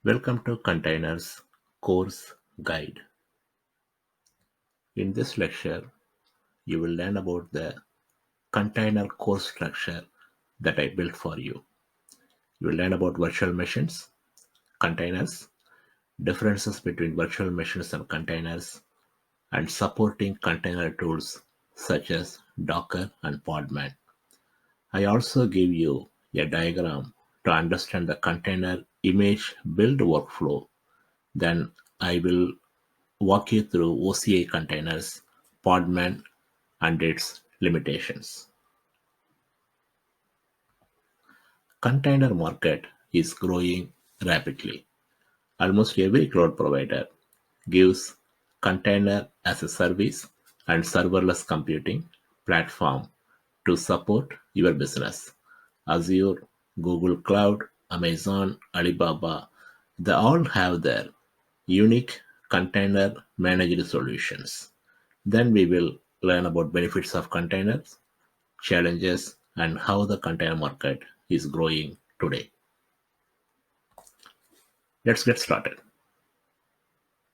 Welcome to Containers Course Guide. In this lecture, you will learn about the container course structure that I built for you. You will learn about virtual machines, containers, differences between virtual machines and containers, and supporting container tools such as Docker and Podman. I also give you a diagram to understand the container image build workflow. Then I will walk you through OCI containers, Podman, and its limitations. Container market is growing rapidly. Almost every cloud provider gives container as a service and serverless computing platform to support your business. Azure, Google Cloud, Amazon, Alibaba, they all have their unique container managed solutions. Then we will learn about benefits of containers, challenges, and how the container market is growing today. Let's get started.